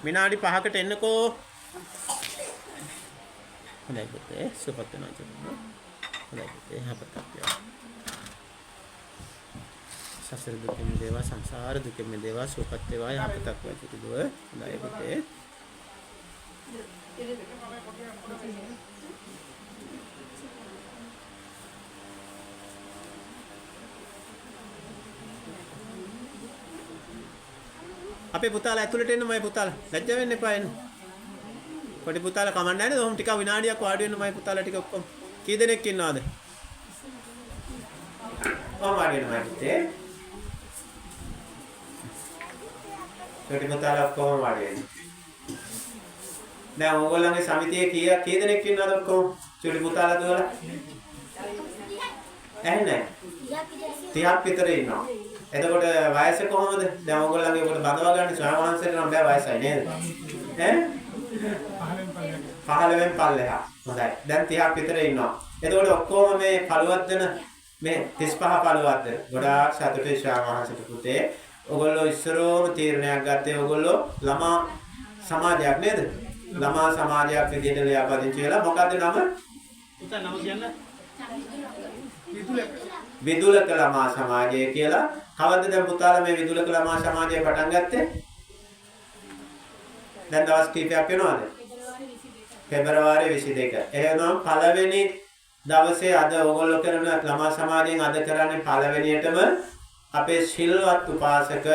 විනාඩි 5කට එන්නකෝ. හොඳයි පුතේ සුපත් වෙනවා චුට්ටක්. හොඳයි පුතේ යහපතක් වේවා. සසර දුකෙන් මිදේවා සංසාර දුකෙන් මිදේවා සුවපත් වේවා යහපතක් වේවා චුට්ටුව. හොඳයි පුතේ. අපේ පුතාලා ඇතුළට එන්න මයි පුතාලා. ලැජ්ජ වෙන්න එපා එන්න. පොඩි පුතාලා කමන්නේ නැහැ නේද? ඔහොම ටික විනාඩියක් වාඩි වෙන්න මයි පුතාලා ටික ඔක්කොම. කී දෙනෙක් ඉන්නවද? ඔහොම වාඩි වෙන්න මයි පුතේ. පොඩි පුතාලා ඔක්කොම වාඩි වෙන්න. දැන් ඕගොල්ලන්ගේ සමිතියේ කී දෙනෙක් ඉන්නවද ඔක්කොම? පොඩි පුතාලා දුවලා. ඇහෙන්නේ? 30ක් විතර ඉන්නවා. එතකොට වයස කොහොමද? දැන් ඕගොල්ලන්ගේ කොට බඳවා ගන්න ස්වාමීන් වහන්සේට නම් බෑ වයසයි නේද? ඈ 15න් පල්ලෙහා. හොඳයි. දැන් 30ක් විතර ඉන්නවා. එතකොට ඔක්කොම මේ පළුවක් දෙන මේ 35 පළුවක් දෙන. ගොඩාක් සතුටුයි ස්වාමීන් වහන්සේට පුතේ. ඕගොල්ලෝ ඉස්සරෝම තීරණයක් ගත්තේ ඕගොල්ලෝ ළමා සමාජයක් නේද? ළමා සමාජයක් විදිහට ලියාපදිංචි වෙලා මොකද්ද නම? පුතා නම කියන්න. විදුලක ළමා සමාජය කියලා. කවද්ද දැන් පුතාලා මේ විදුලක ළමා සමාජය පටන් ගත්තේ? දැන් දවස් කීපයක් වෙනවද? පෙබරවාරි 22. එහෙනම් පළවෙනි දවසේ අද ඕගොල්ලෝ කරන ළමා සමාජයෙන් අද කරන්නේ පළවෙනියටම අපේ සිල්වත් උපාසක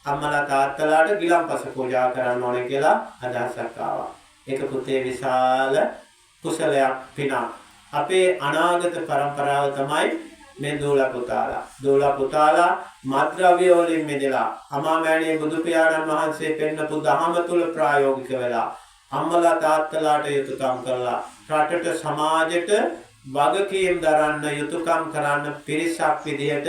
අම්මලා තාත්තලාට ගිලන්පස පූජා කරන්න ඕනේ කියලා අදහසක් ආවා. ඒක පුතේ විශාල කුසලයක් පිනක්. අපේ අනාගත પરම්පරාව තමයි මේ දෝලා පුතාලා. දෝලා පුතාලා මත්ද්‍රව්‍ය වලින් මිදලා අමාමෑණියේ බුදු පියාණන් වහන්සේ පෙන්නපු දහම තුල ප්‍රායෝගික වෙලා අම්මලා තාත්තලාට යුතුයකම් කරලා රටට සමාජයට වගකීම් දරන්න යුතුයකම් කරන්න පිරිසක් විදියට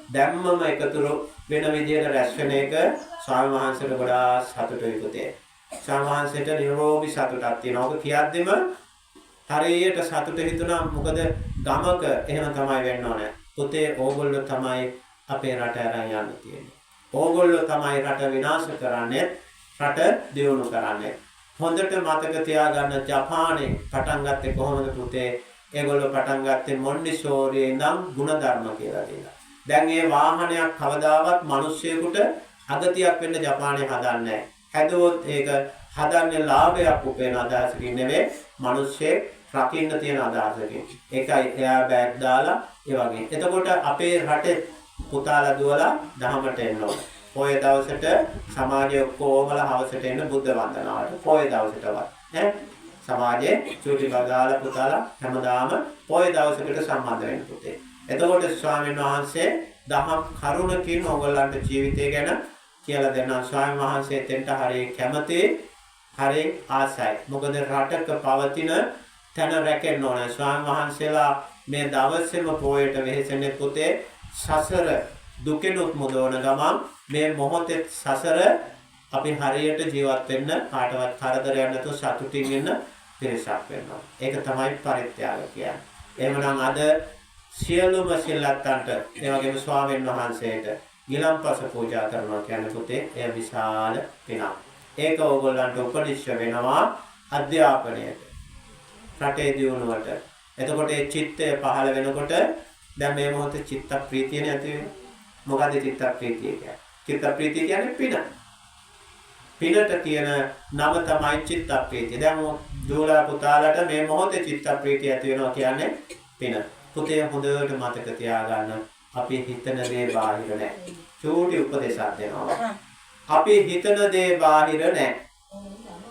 දැම්මම එකතු වෙන විදියට රැස් වෙන එක ස්වාමීන් වහන්සේට ගොඩාක් සතුටුයි පුතේ. ස්වාමීන් වහන්සේට නිරෝගී සතුටක් තියෙනවා. ඔක කියද්දිම හරියට සතුට හිතුණා. මොකද ගමක එහෙම තමයි වෙන්න ඕනේ. පුතේ ඕගොල්ලෝ තමයි අපේ රට අරන් යන්න තියෙන්නේ. ඕගොල්ලෝ තමයි රට විනාශ කරන්නේ, රට දියුණු කරන්නේ. හොඳට මතක තියාගන්න ජපානයේ පටන් ගත්තේ කොහොමද පුතේ? ඒගොල්ලෝ පටන් ගත්තේ මොන්ටිසෝරියේ ඉඳන් ಗುಣධර්ම කියලා දෙලා. දැන් මේ වාහනයක් කවදාවත් මිනිස්සුයෙකුට අගතියක් වෙන්න ජපානයේ හදන්නේ නැහැ. හැදුවොත් ඒක හදන්නේ ලාභයක් උපයන අදහසකින් නෙවෙයි මිනිස්සෙක් රකින්න තියෙන අදහසකින්. ඒකයි එයා බෑග් දාලා ඒ වගේ. එතකොට අපේ රටේ පුතාලා දුවලා දහමට එන්න ඕන. පොය දවසට සමාජයේ කොමලා හවසට එන්න බුද්ධ වන්දනාවට. පොය දවසටවත් ඈ සමාජයේ චූටි බදාලා පුතාලා හැමදාම පොය දවසකට සම්බන්ධ වෙන්න පුතේ. එතකොට ස්වාමීන් වහන්සේ දහම් කරුණකින් ඕගොල්ලන්ට ජීවිතය ගැන කියලා දෙනවා. ස්වාමීන් වහන්සේ දෙන්න හරිය කැමති හරිය ආසයි. මොකද රටක පවතින තන රැකෙන්න ඕන. ස්වාමීන් වහන්සේලා මේ දවසේම පොයට වෙහෙසෙන්නේ පුතේ සසර දුකෙනුත් මුදවන ගමන් මේ මොහොතේ සසර අපි හරියට ජීවත් වෙන්න කාටවත් කරදරයක් නැතුව සතුටින් ඉන්න පිරිසක් වෙනවා. ඒක තමයි පරිත්‍යාග කියන්නේ. එහෙමනම් අද සියලුම සිල්ලත්තන්ට ඒ වගේම ස්වාමීන් වහන්සේට ගිලන්පස පූජා කරනවා කියන්නේ පුතේ එය විශාල පිනක්. ඒක ඕගොල්ලන්ට උපනිශ්‍ය වෙනවා අධ්‍යාපනයට. රටේ දියුණුවට. එතකොට ඒ චිත්තය පහළ වෙනකොට දැන් මේ මොහොතේ චිත්ත ප්‍රීතියනේ ඇති වෙන්නේ. මොකද චිත්ත ප්‍රීතිය කියන්නේ? චිත්ත ප්‍රීතිය කියන්නේ පින. පිනට කියන නම තමයි චිත්ත ප්‍රීතිය. දැන් දෝලා පුතාලට මේ මොහොතේ චිත්ත ප්‍රීතිය ඇති වෙනවා කියන්නේ පින. පුතේ හොඳට මතක තියාගන්න අපි හිතන දේ බාහිර නැහැ. චූටි උපදේශයක් දෙනවා. අපි හිතන දේ බාහිර නැහැ.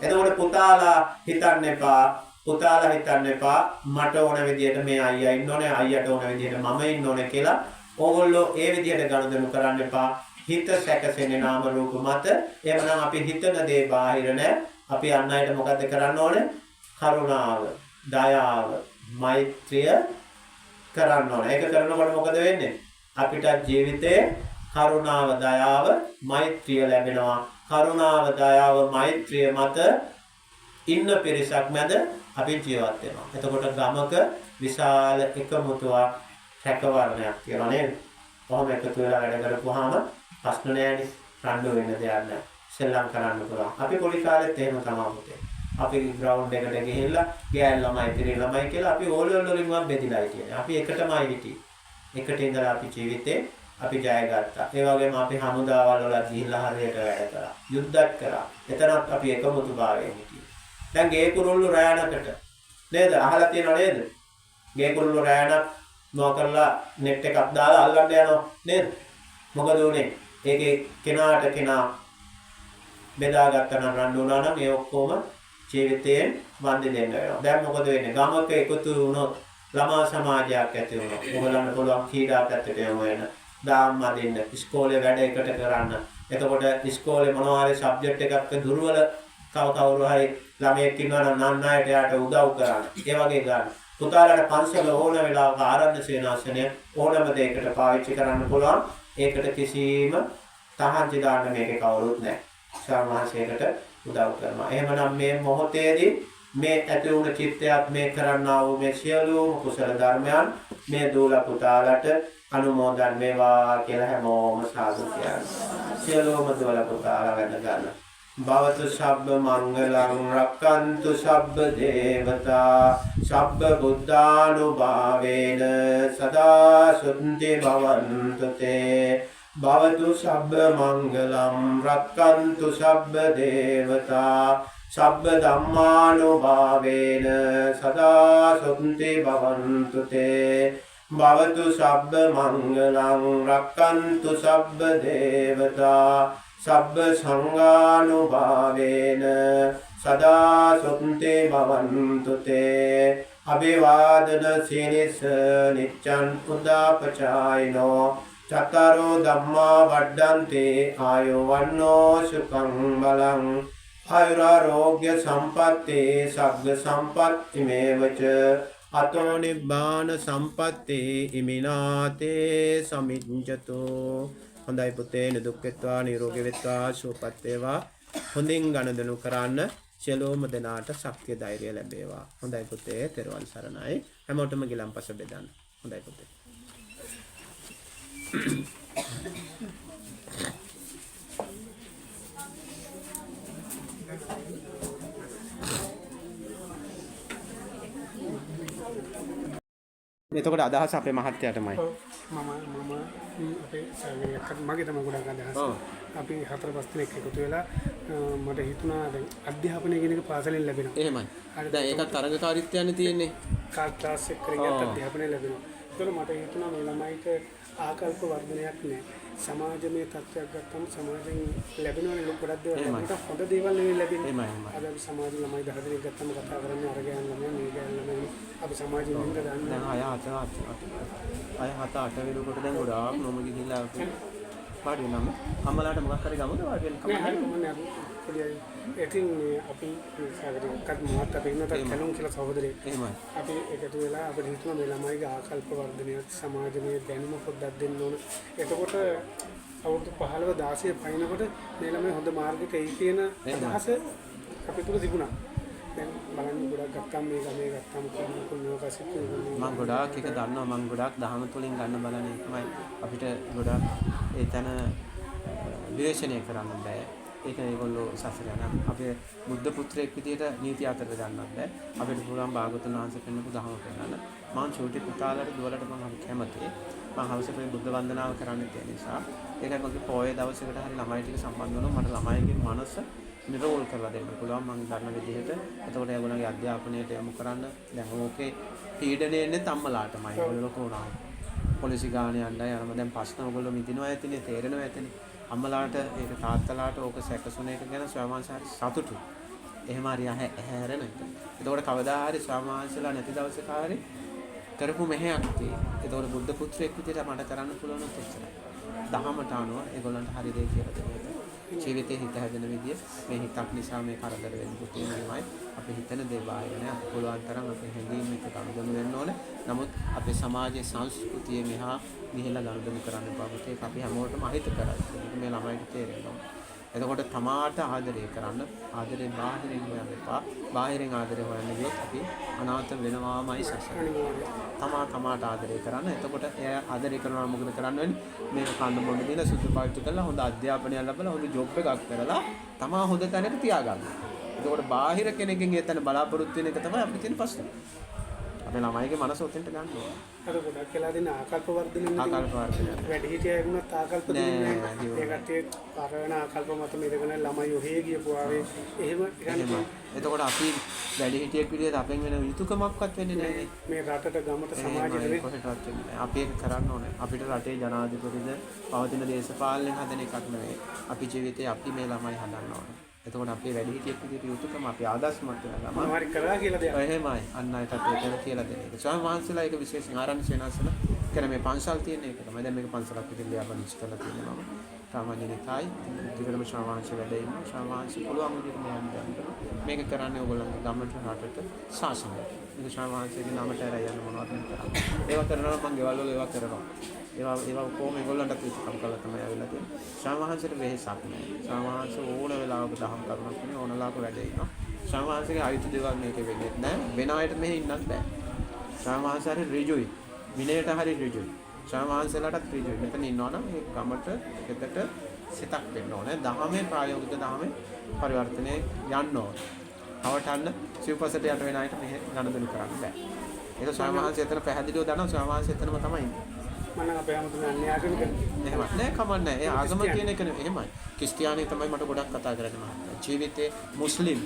එතකොට පුතාලා හිතන්න එපා. පුතාලා හිතන්න එපා මට ඕන විදියට මේ අයියා ඉන්න ඕනේ, අයියට ඕන විදියට මම ඉන්න ඕනේ කියලා. ඕගොල්ලෝ ඒ විදියට ගනුදෙනු කරන්න එපා. හිත සැකසෙන්නේ නාම රූප මත. එහෙමනම් අපි හිතන දේ බාහිර නැහැ. අපි අන් අයට මොකද්ද කරන්න ඕනේ? කරුණාව, දයාව, මෛත්‍රිය කරන්න ඕනේ. ඒක කරනකොට මොකද වෙන්නේ? අපිට ජීවිතේ කරුණාව, දයාව, මෛත්‍රිය ලැබෙනවා. කරුණාව, දයාව, මෛත්‍රිය මත ඉන්න පිරිසක් මැද අපි ජීවත් වෙනවා. එතකොට ගමක විශාල එකමුතුවක් රැකවරණයක් තියෙනවා නේද? කොහොම එකතු වෙලා වැඩ කරපුවාම ප්‍රශ්න නෑනේ. රණ්ඩු වෙන්න දෙයක් නෑ. සෙල්ලම් කරන්න පුළුවන්. අපි පොඩි කාලෙත් එහෙම තමයි පුතේ. අපි ග්‍රවුන්ඩ් එකට ගිහිල්ලා ගෑල් ළමයි පිරි ළමයි කියලා අපි ඕලෙවල් වලින්වත් බෙදිලා හිටියේ. අපි එකටමයි හිටියේ. එකට ඉඳලා අපි ජීවිතේ අපි ජය ගත්තා. ඒ වගේම අපි හමුදාවල් වල ගිහිල්ලා හරියට වැඩ කරා. යුද්ධත් කරා. එතනත් අපි එකමුතුභාවයෙන් හිටියේ. දැන් ගේ කුරුල්ලු රෑනකට නේද? අහලා තියෙනව නේද? ගේ කුරුල්ලු රෑනක් නොකරලා net එකක් දාලා අල්ලන්න යනවා නේද? මොකද උනේ? ඒකේ කෙනාට කෙනා බෙදාගත්තා නම් රණ්ඩු වුණා නම් ඒ ඔක්කොම ජීවිතයෙන් වන්දි දෙන්න වෙනවා. දැන් මොකද වෙන්නේ? ගමක එකතු වුණොත් ළමා සමාජයක් ඇති වෙනවා. ඔයගලන්ට පුළුවන් කීඩා පැත්තට යමු වෙන. දාම් අදින්න, ඉස්කෝලේ වැඩ එකට කරන්න. එතකොට ඉස්කෝලේ මොනවා හරි සබ්ජෙක්ට් එකක් දුර්වල කවුරු හරි ළමයෙක් ඉන්නවා නම් නන්නයට යාට උදව් කරන්න. ඒ වගේ ගන්න. පුතාලට පන්සල ඕන වෙලාවක ආරණ්‍ය සේනාසනය ඕනම දෙයකට පාවිච්චි කරන්න පුළුවන්. ඒකට කිසිම තහංචි දාන්න මේකේ කවුරුත් නැහැ. සාමාජිකයට උදව් කරනවා. එහෙමනම් මේ මොහොතේදී මේ ඇති වුණ චිත්තයත් මේ කරන්නා වූ මේ සියලුම කුසල ධර්මයන් මේ දූල පුතාලට අනුමෝදන් වේවා කියලා හැමෝම සාදු කියනවා. සියලුම දූල පුතාලා වැඩ ගන්න. භවතු සබ්බ මංගලං රක්칸තු සබ්බ දේවතා සබ්බ බුද්ධානුභාවේන සදා සුන්ති භවන්තු තේ භවතු සබ්බ මංගලං රක්칸තු සබ්බ දේවතා සබ්බ ධම්මානුභාවේන සදා සුන්ති භවන්තු තේ භවතු සබ්බ මංගලං රක්칸තු සබ්බ දේවතා සබ්බ සංඝානුභාවේන සදා සුන්ති භවන්තු තේ අභිවාදන සීනිස නිච්ඡං උදාපචායිනෝ චතරෝ ධම්මා වඩ්ඩන්ති ආයෝ වන්නෝ සුඛං බලං ආයුරාෝග්‍ය සම්පatti සග්ග සම්පatti මේවච අතෝ නිබ්බාන සම්පatti ඉමිනාතේ සමිඤ්ඤතෝ. හොඳයි පුතේ, නිදුක් වෙත්වා නිරෝගී වෙත්වා සුවපත් වේවා. හොඳින් ගනුදෙනු කරන්න සියලුම දෙනාට ශක්තිය ධෛර්යය ලැබේවා. හොඳයි පුතේ, තෙරුවන් සරණයි. හැමෝටම ගිලම්පස බෙදන්න. හොඳයි පුතේ. එතකොට අදහස අපේ මහත්තයාටමයි. මම අපේ මගේ තමයි ගොඩක් අදහස. අපි 4-5 දෙනෙක් එකතු වෙලා මට හිතුණා දැන් අධ්‍යාපනය කියන එක පාසලෙන් ලැබෙනවා. එහෙමයි. දැන් ඒකත් තරඟකාරීත්වයන්නේ තියෙන්නේ. ක්ලාස් එක කරගෙන අධ්‍යාපනය ලැබෙනවා. ඒතකොට මට හිතුණා මේ ළමයිට ආකල්ප වර්ධනයක් නෑ. සමාජමය තත්ත්වයක් ගත්තම සමාජයෙන් ලැබෙනවනේ ගොඩක් දේවල්. ඒක හොඳ දේවල් නෙවෙයි ලැබෙන්නේ. අද අපි සමාජ ළමයි 10 දෙනෙක් ගත්තම කතා කරන්නේ අර ගෑන් ළමයි මේ ගෑන් ළමයි අපි සමාජයෙන් ඉඳ ගන්න. දැන් අය 7-8 වෙනකොට දැන් ගොඩාක් නොම ගිහිල්ලා පාඩි වෙනම අම්මලාට මොකක් හරි ගමද වාගේ ඉතින් අපි සාගරයක්වත් මොහොත් අපි ඉන්නත් කලුම් කියලා සහෝදරයෙක්. එහෙමයි. අපි එකතු වෙලා අපිට හිතුණා මේ ළමයිගේ ආකල්ප වර්ධනයක් සමාජමය දැනුම පොඩ්ඩක් දෙන්න ඕන. එතකොට අවුරුදු 15-16 පයින්නකොට මේ ළමයි හොඳ මාර්ගයක එයි කියන අදහස අපි තුල තිබුණා. දැන් බලන්න ගොඩක් ගත්තාම මේ ගමේ ගත්තාම කොන්නෝකසිට මම ගොඩාක් එක දන්නවා. මම ගොඩාක් දහම තුලින් ගන්න බලන්නේ තමයි අපිට ගොඩාක් ඒ තන විවේචනය කරන්න බෑ. ඒක ඒගොල්ලෝ සසර යන අපේ බුද්ධ පුත්‍රයෙක් විදියට නීති අතර ගන්නත් බෑ. අපිට පුළුවන් භාගතුන් වහන්සේ පෙන්නපු දහම කරන්න. මම චූටි පුතාලට දුවලට මම කැමතියි. මම හවසට බුද්ධ වන්දනාව කරන්න තියෙන නිසා ඒකයි මගේ පොයේ දවසකට හරි ළමයි ටික සම්බන්ධ වුණොත් මට ළමයිගේ මනස නිරෝල් කරලා දෙන්න පුළුවන් මම දන්න විදිහට. එතකොට ඒගොල්ලන්ගේ අධ්‍යාපනයට යොමු කරන්න. දැන් ඕකේ පීඩනය එන්නේ තම්මලාටමයි. ඒගොල්ලෝ කොහොමද පොලිසි ගානේ යන්නයි යනම දැන් ප්‍රශ්න ඔයගොල්ලෝ මිදිනවා ඇතිනේ, තේරෙනවා ඇතිනේ. අම්මලාට ඒක තාත්තලාට ඕක සැකසුන එක ගැන ස්වාමීන් සතුටුයි. එහෙම හරි හැරෙන එක. එතකොට කවදා හරි ස්වාමීන්සලා නැති දවසක හරි කරපු මෙහෙයක් තියෙනවා. එතකොට බුද්ධ පුත්‍රයෙක් විදිහට මට කරන්න පුළුවන් නම් එච්චරයි. දහමට අනුව ඒගොල්ලන්ට හරි දේ කියලා දෙන්න. ජීවිතේ හිත හැදෙන විදිය මේ හිතක් නිසා මේ කරදර වෙන්නේ පුතේමයි. අපි හිතන දේ බාහිර නෑ. අපිට පුළුවන් තරම් අපේ හැඟීම් එක ගනුදෙනු වෙන්න ඕනේ. නමුත් අපේ සමාජයේ සංස්කෘතිය මෙහා ගිහිල්ලා ගනුදෙනු කරන්න බෑ. ඒක අපි හැමෝටම අහිත කරයි. ඒක මේ ළමයිට තේරෙනවා. එතකොට තමාට ආදරය කරන්න ආදරේ බාහිරින් හොයන්න එපා. බාහිරින් ආදරේ හොයන්න ගියොත් අපි අනාථ වෙනවාමයි සසර. තමාට ආදරය කරන්න. එතකොට එයා ආදරය කරනවා මොකද කරන්න වෙන්නේ? මේක කන්න බොන්න දීලා සුදු පාවිච්චි කරලා හොඳ අධ්‍යාපනයක් ලැබලා හොඳ ජොබ් එකක් කරලා තමා හොඳ තැනක තියාගන්න. එතකොට බාහිර කෙනෙක්ගෙන් ඒ තැන බලාපොරොත්තු වෙන එක තමයි අපිට තියෙන ප්‍රශ්නේ. අපේ ළමයිගේ මනස උතෙන්ට ගන්න ඕනේ. අර ගොඩක් වෙලා දෙන ආකල්ප වර්ධනය ආකල්ප වර්ධනය. වැඩි හිටියයි වුණත් ආකල්ප දෙන්නේ නැහැ. ඒ කට්ටිය පරණ ආකල්ප මත මෙදගෙන ළමයි ඔහේ ගියපු ආවේ එහෙම එහෙම. එතකොට අපි වැඩි හිටියෙක් විදිහට අපෙන් වෙන යුතුයකමක්වත් වෙන්නේ නැහැ. මේ රටට ගමට සමාජෙට කොහෙටවත් වෙන්නේ නැහැ. අපි ඒක කරන්න ඕනේ. අපිට රටේ ජනාධිපතිද පවතින දේශපාලනයෙන් හදන එකක් නෙවෙයි. අපි ජීවිතේ අපි මේ ළමයි හදන්න ඕනේ. එතකොට අපේ වැඩි හිටියෙක් විදිහට යුතුයකම අපි ආදර්ශමත් වෙනවා. මොනවාරි කරා කියලා දෙයක්. එහෙමයි. අන්න අයටත් ඒක කියලා දෙන එක. ස්වාමීන් වහන්සේලා ඒක විශේෂයෙන් ආරණ්‍ය සේනාසන කරන මේ පන්සල් තියෙන එක තමයි. දැන් මේක පන්සලක් විදිහට ලියාපදිංචි කරලා තියෙනවා මම. සාමාන්‍යනිකයි ත්‍රිවිධ ශ්‍රාවංශ වැඩ ඉන්න ශ්‍රාවංශ පුළුවන් විදිහට මෙහෙම කරනවා. මේක කරන්නේ ඕගොල්ලන්ගේ ගමට රටට ශාසනයට. මේක ශ්‍රාවංශයේ නමට ඇරලා යන්න මොනවද කරන්නේ. ඒවා කරනවා මම ගෙවල් වල ඒවා කරනවා. ඒවා කොහොම ඒගොල්ලන්ට පිටකම් කරලා තමයි ආවිලා තියෙන්නේ. ශ්‍රාවංශයට වෙහෙසක් නැහැ. ශ්‍රාවංශ ඕන වෙලාවක දහම් කරුණක් කියන්නේ ඕනලාක වැඩ ඉන්නවා. ශ්‍රාවංශයේ අයිති දේවල් මේකේ වෙන්නේ නැහැ. වෙන අයට මෙහෙ ඉන්නත් බෑ. ශ්‍රාවංශය රිජුයි. විනයට හරි රිජුයි. ශ්‍රාවංශලටත් රිජුයි. මෙතන ඉන්නවනම් මේ ගමට එකට සිතක් වෙන්න ඕනේ. දහමේ ප්‍රායෝගික දහමේ පරිවර්තනය යන්න ඕනේ. අවටන්න සිව්පසට යට වෙන අයට මෙහෙ ගණදෙනු කරන්න බෑ. ඒක ශ්‍රාවංශය එතන පැහැදිලිව දන්නවා ශ්‍රාවංශය එතනම තමයි ඉන්නේ. මම අපේ හැමෝටම අන්‍යාගමික එහෙම නෑ කමන්නේ. ඒ ආගම කියන එක එහෙමයි. ක්‍රිස්තියානි තමයි මට ගොඩක් කතා කරන්නේ මහත්තයා. ජීවිතේ මුස්ලිම්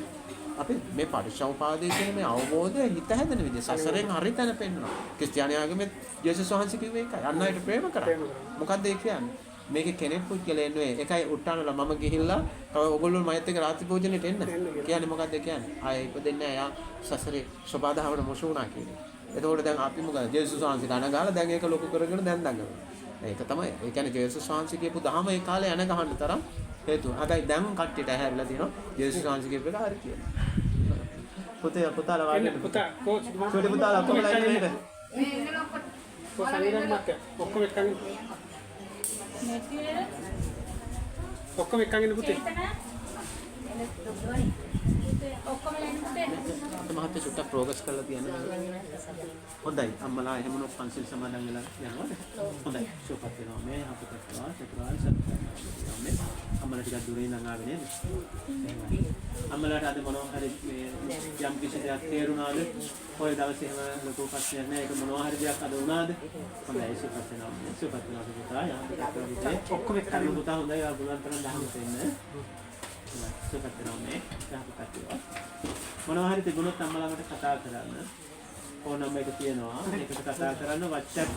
අපි මේ පරිශෝපාදයේ කියන මේ අවබෝධය හිත හැදෙන විදිහ සසරෙන් හරි තැන පෙන්නනවා. ක්‍රිස්තියානි ආගමේ යේසුස් වහන්සේ කිව්වේ ඒකයි. අන් අයට ප්‍රේම කරා. මොකද්ද ඒ කියන්නේ? මේකේ කෙනෙක් පුද්ගලයෙක් නෙවෙයි. ඒකයි උට්ටානලා මම ගිහිල්ලා ඔයගොල්ලෝ මයත් එක්ක රාත්‍රී භෝජනෙට එන්න. කියන්නේ මොකද්ද කියන්නේ? ආයේ ඉපදෙන්නේ නැහැ. යා සසරේ සබාධාවට මොෂ වුණා කියන්නේ. එතකොට දැන් අපි මොකද ජේසුස් වහන්සේ කන ගහලා දැන් ඒක ලොකු කරගෙන දැන් දඟනවා. ඒක තමයි. ඒ කියන්නේ ජේසුස් වහන්සේ කියපු දහම ඒ කාලේ යන ගහන්න තරම් හේතුව. හැබැයි දැන් කට්ටියට ඇහැරිලා තියෙනවා ජේසුස් වහන්සේ කියපු එක හරි කියලා. පුතාලා වාගේ පුතා කෝච් චෝටි පුතාලා ඔක්කොම ලයින් එකට. කොහොමද මත් ඔක්කොම එක්කගෙන ඔක්කොම එක්කගෙන පුතේ ඔක්කොම ලයින් පුතේ අපේ මහත්තයා චුට්ටක් ප්‍රෝග්‍රස් කරලා තියෙනවා. හොඳයි. අම්මලා එහෙම නො පන්සිල් සමාදන් වෙලා යනවාද? හොඳයි. ෂෝපත් වෙනවා. මේ අපිට කරනවා චතුරාර්ය සත්‍ය. මේ අම්මලා ටිකක් දුරින් ඉඳන් ආවේ නේද? එහෙමයි. අම්මලාට අද මොනවා හරි මේ යම් කිසි දෙයක් තේරුණාද? ඔය දවසේ එහෙම ලොකු ප්‍රශ්නයක් නෑ. ඒක මොනවා හරි දෙයක් අද වුණාද? හොඳයි. ෂෝපත් වෙනවා. ෂෝපත් වෙනවා පුතා. යහපත් ඔක්කොම එක්කගෙන පුතා හොඳයි. ආ බුලන් තරම් දහමට එන්න. ෂෝපත් වෙනවා මේ යහපත් වෙනවා. මොනවා හරි තිබුණොත් අම්මලාට කතා කරන්න. ෆෝන් නම්බර් එක තියෙනවා. ඒකට කතා කරන්න WhatsApp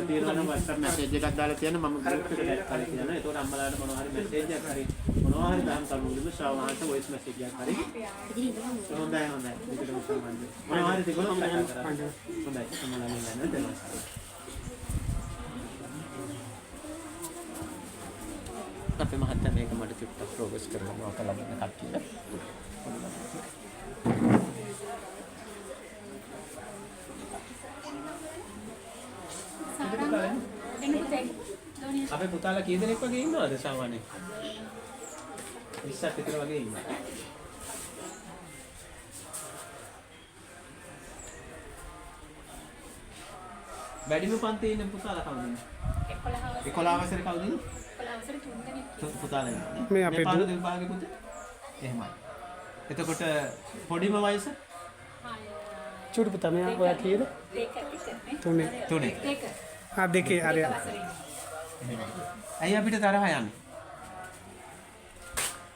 තියෙනවා නම් WhatsApp මැසේජ් එකක් දාලා තියන්න මම ගෲප් එකට ඩැක් කරලා කියනවා. ඒතකොට අම්මලාට මොනවා හරි මැසේජ් එකක් හරි මොනවා හරි දාන්න කරුණුදුම ශ්‍රාවණාට වොයිස් මැසේජ් එකක් හරි. හොඳයි හොඳයි. ඒකට සම්බන්ධ. මොනවා හරි තිබුණොත් කතා කරන්න. හොඳයි. අම්මලාගෙන් ගන්න දෙන්න. අපේ මහත්තයා මේක මට චුට්ටක් ප්‍රෝග්‍රස් කරලා මොකක් ලබන්න කට්ටිය. අපේ පුතාලා කී දෙනෙක් වගේ ඉන්නවද සාමාන්‍යයෙන්? 20ක් විතර වගේ ඉන්නවා. වැඩිම පන්තියේ ඉන්න පුතාලා කවුද ඉන්නේ? 11 වසරේ කවුද ඉන්නේ? 11 වසරේ 3 දෙනෙක්. පුතාලා ඉන්නේ. මේ අපේ පාළු දෙපාගේ පුතේ. එහෙමයි. එතකොට පොඩිම වයස? චුටි පුතා මෙයා ඔයා කීයද? තුනේ. ආ දෙකේ අර ඇයි අපිට තරහ යන්නේ?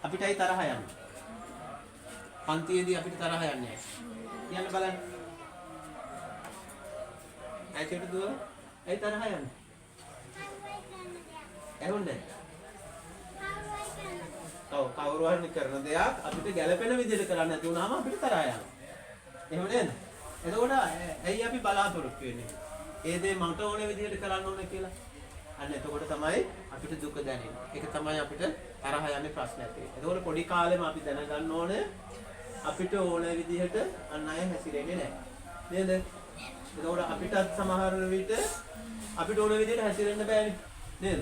අපිටයි තරහ යන්නේ. පන්තියේදී අපිට තරහ යන්නේ. කියන්න බලන්න. ඇයිට දුව? ඇයි තරහ යන්නේ? ඇහුන්නේ? කවුරු හරි කරන දෙයක් අපිට ගැළපෙන විදිහට කරන්න නැති වුනහම අපිට තරහ යනවා. එහෙම නේද? එතකොට ඇයි අපි බලාපොරොත්තු වෙන්නේ? ඒ දේ මට ඕනේ විදිහට කරන්න ඕනේ කියලා. අන්න එතකොට තමයි අපිට දුක දැනෙන්නේ. ඒක තමයි අපිට තරහ යන්නේ ප්‍රශ්නයක් තියෙන්නේ. එතකොට පොඩි කාලෙම අපි දැනගන්න ඕනේ අපිට ඕනේ විදිහට අන් අය හැසිරෙන්නේ නැහැ. නේද? එතකොට අපිටත් සමහර විට අපිට ඕනේ විදිහට හැසිරෙන්න බෑනේ. නේද?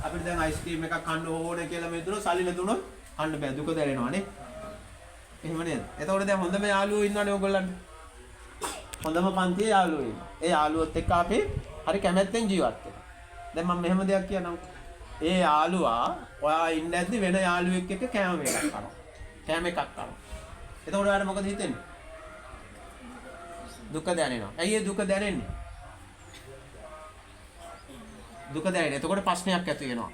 අපිට දැන් අයිස්ක්‍රීම් එකක් කන්න ඕනේ කියලා මේ දුන්නොත් සල්ලි නැතුනොත් කන්න බෑ දුක දැනෙනවානේ. එහෙම නේද? එතකොට දැන් හොඳම යාළුවෝ ඉන්නවනේ ඔයගොල්ලන්ට. හොඳම පන්තියේ යාළුවෝ ඉන්නවා. ඒ යාළුවොත් එක්ක අපි හරි කැමැත්තෙන් ජීවත් වෙනවා. දැන් මම මෙහෙම දෙයක් කියන්නම්. ඒ යාළුවා ඔයා ඉන්නේ නැද්දි වෙන යාළුවෙක් එක්ක කෑම එකක් කනවා. කෑම එකක් කනවා. එතකොට ඔයාලට මොකද හිතෙන්නේ? දුක දැනෙනවා. ඇයි ඒ දුක දැනෙන්නේ? දුක දැනෙන්නේ. එතකොට ප්‍රශ්නයක් ඇති වෙනවා.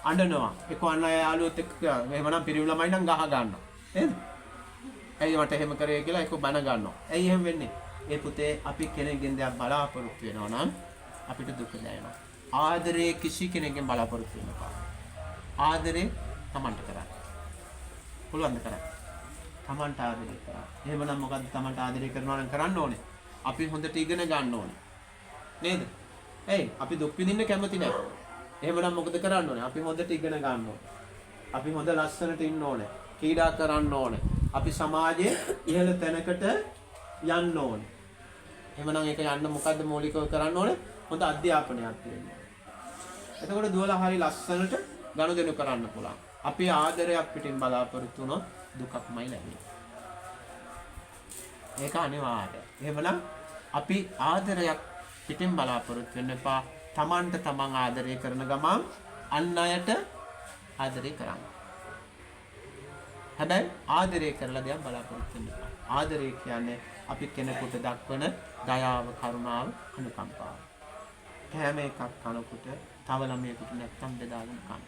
අඬනවා. එක්ක අන්න යාළුවොත් එක්ක එහෙමනම් පිරිමි ළමයි නම් ගහ ගන්නවා. නේද? ඇයි මට එහෙම කරේ කියලා එක්ක බන ගන්නවා. ඇයි එහෙම වෙන්නේ? ඒ පුතේ අපි කෙනෙක්ගෙන් දෙයක් බලාපොරොත්තු වෙනවා නම් අපිට දුක දැනෙනවා. ආදරේ කිසි කෙනෙක්ගෙන් බලාපොරොත්තු වෙන්න බෑ. ආදරේ Tamanට කරන්න. පුළුවන් ද කරන්න? Tamanට ආදරේ කරන්න. එහෙමනම් මොකද්ද Tamanට ආදරේ කරනවා නම් කරන්න ඕනේ? අපි හොඳට ඉගෙන ගන්න ඕනේ. නේද? ඇයි? අපි දුක් විඳින්න කැමති නැහැ. එහෙමනම් මොකද කරන්න ඕනේ? අපි හොඳට ඉගෙන ගන්න ඕනේ. අපි හොඳ ලස්සනට ඉන්න ඕනේ. ක්‍රීඩා කරන්න ඕනේ. අපි සමාජයේ ඉහළ තැනකට යන්න ඕනේ. එහෙමනම් ඒක යන්න මොකද්ද මූලිකව කරන්න ඕනේ? හොඳ අධ්‍යාපනයක් දෙන්න. එතකොට දුවලා හරි ලස්සනට ගනුදෙනු කරන්න පුළුවන්. අපි ආදරයක් පිටින් බලාපොරොත්තු වුණොත් දුකක්මයි ලැබෙන්නේ. ඒක අනිවාර්යයි. එහෙමනම් අපි ආදරයක් පිටින් බලාපොරොත්තු වෙන්න එපා. Tamanට Taman ආදරය කරන ගමන් අන් අයට ආදරය කරන්න. හැබැයි ආදරය කරලා දෙයක් බලාපොරොත්තු වෙන්න එපා. ආදරය කියන්නේ අපි කෙනෙකුට දක්වන දයාව, කරුණාව, අනුකම්පාව. කෑම එකක් කනකොට තව ළමයෙකුට නැත්තම් බෙදාගෙන කන්න.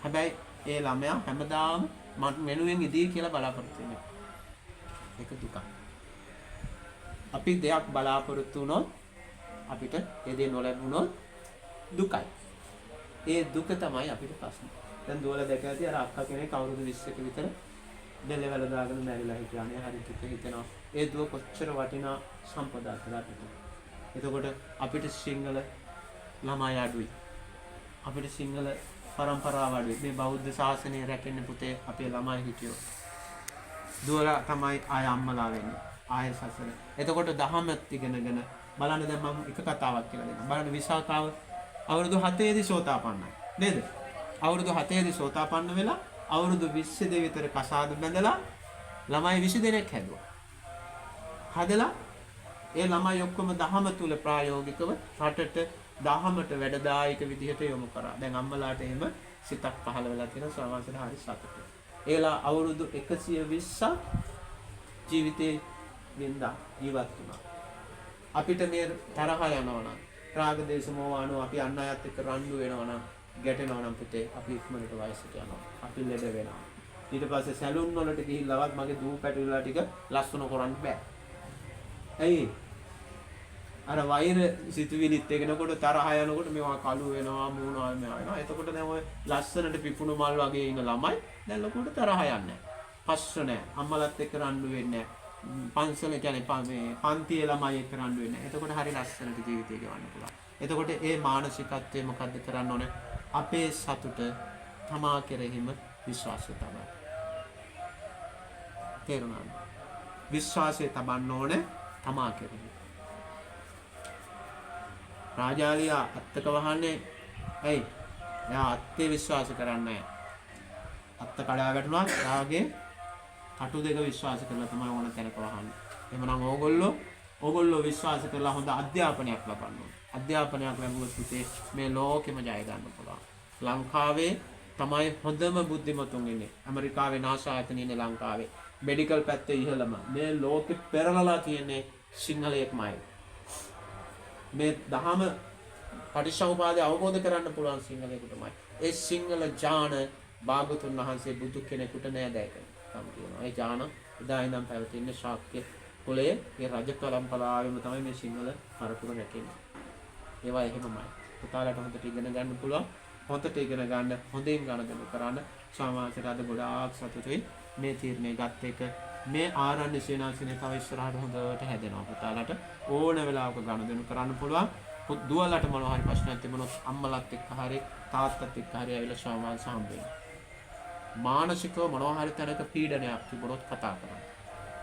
හැබැයි ඒ ළමයා හැමදාම මට මෙනුවෙන් ඉදී කියලා බලාපොරොත්තු වෙනවා. ඒක දුකක්. අපි දෙයක් බලාපොරොත්තු වුණොත් අපිට ඒ දේ නොලැබුණොත් දුකයි. ඒ දුක තමයි අපිට ප්‍රශ්නේ. දැන් දුවලා දැක ඇති අර අක්කා කෙනෙක් අවුරුදු 20ක විතර දෙලෙවල දාගෙන මැරිලා හිටියානේ. හරි දුක හිතෙනවා. ඒ දුව කොච්චර වටිනා සම්පදායක් අපිට. එතකොට අපිට සිංහල ළමයි අඩුයි. අපිට සිංහල පරම්පරාව අඩුයි. මේ බෞද්ධ ශාසනය රැකෙන්න පුතේ අපේ ළමයි හිටියෝ. දුවලා තමයි ආය අම්මලා වෙන්නේ. ආය සසර. එතකොට දහමත් ඉගෙනගෙන බලන්න දැන් මම එක කතාවක් කියලා දෙන්නම්. බලන්න විසාකාව අවුරුදු 7 දී සෝතාපන්නයි. නේද? අවුරුදු 7 දී සෝතාපන්න වෙලා අවුරුදු 20 දී විතර කසාද බැඳලා ළමයි 20 දෙනෙක් හැදුවා. හදලා ඒ ළමයි ඔක්කොම දහම තුල ප්‍රායෝගිකව රටට දහමට වැඩදායක විදිහට යොමු කරා. දැන් අම්මලාට එහෙම සිතක් පහළ වෙලා තියෙන සමාජයට හරි සතුටුයි. ඒලා අවුරුදු 120ක් ජීවිතේ වින්දා ජීවත් වුණා. අපිට මේ තරහ යනවා නම් රාග දේශ මොහ අනුව අපි අන් අයත් එක්ක රණ්ඩු වෙනවා නම් ගැටෙනවා නම් පුතේ අපි ඉක්මනට වයසට යනවා. අපි ලෙඩ වෙනවා. ඊට පස්සේ සැලුන් වලට ගිහිල්ලවත් මගේ දූ පැටවිලා ටික ලස්සන කරන්න බෑ. ඇයි? අර වෛර සිතුවිලිත් එනකොට තරහ යනකොට මේවා කළු වෙනවා මූණා වෙනවා. එතකොට දැන් ඔය ලස්සනට පිපුණු මල් වගේ ඉන්න ළමයි දැන් ලොකුට තරහ යන්නේ නැහැ. පස්ස නැහැ. අම්මලත් එක්ක රණ්ඩු වෙන්නේ නැහැ. පන්සල කියන්නේ මේ පන්තියේ ළමයි එක්ක රණ්ඩු වෙන්නේ නැහැ. එතකොට හරි ලස්සනට ජීවිතය ගෙවන්න පුළුවන්. එතකොට ඒ මානසිකත්වය මොකද්ද කරන්න ඕනේ? අපේ සතුට තමා කෙරෙහිම විශ්වාසය තබන්න. තේරුණාද? විශ්වාසය තබන්න ඕනේ තමා කෙරෙහි. රාජාලියා අත්තක වහන්නේ ඇයි? එයා අත්තේ විශ්වාස කරන්නේ නැහැ. අත්ත කඩා වැටුණා රාගේ කටු දෙක විශ්වාස කරලා තමයි ඕන තැනක වහන්නේ. එහෙමනම් ඕගොල්ලෝ විශ්වාස කරලා හොඳ අධ්‍යාපනයක් ලබන්න ඕනේ. අධ්‍යාපනයක් ලැබුවොත් පුතේ මේ ලෝකෙම ජය ගන්න පුළුවන්. ලංකාවේ තමයි හොඳම බුද්ධිමතුන් ඉන්නේ. ඇමරිකාවේ NASA ආයතනය ඉන්නේ ලංකාවේ. මෙඩිකල් පැත්තේ ඉහළම. මේ ලෝකෙ පෙරලලා තියෙන්නේ සිංහලයක්මයි. මේ දහම පටිච්චසමුපාදය අවබෝධ කරන්න පුළුවන් සිංහලයකටමයි. ඒ සිංහල ඥාන භාගතුන් වහන්සේ බුදු කෙනෙකුට නෑ දැකලා තියෙනවා. ඒ ඥාන එදා ඉඳන් පැවතින ශාක්‍ය කුලයේ ඒ රජ පරම්පරාවෙම තමයි මේ සිංහල පරපුර රැකෙන්නේ. ඒවා එහෙමමයි. පුතාලට හොඳට ඉගෙන ගන්න පුළුවන්. හොඳට ඉගෙන ගන්න, හොඳින් ගණන් කරන්න සමාජයට අද ගොඩාක් සතුටුයි මේ තීරණය ගත්ත එක. මේ ආරණ්‍ය සේනාසනේ තව ඉස්සරහට හොඳට හැදෙනවා. පුතාලට ඕන වෙලාවක ගණන් කරන්න පුළුවන්. දුවලට මොනවා හරි ප්‍රශ්නයක් තිබුණොත් අම්මලත් එක්ක හරි තාත්තත් එක්ක හරි ඇවිල්ලා සමාජ සම්බෙන්න. මානසිකව මොනවා හරි තැනක පීඩනයක් තිබුණොත් කතා කරන්න.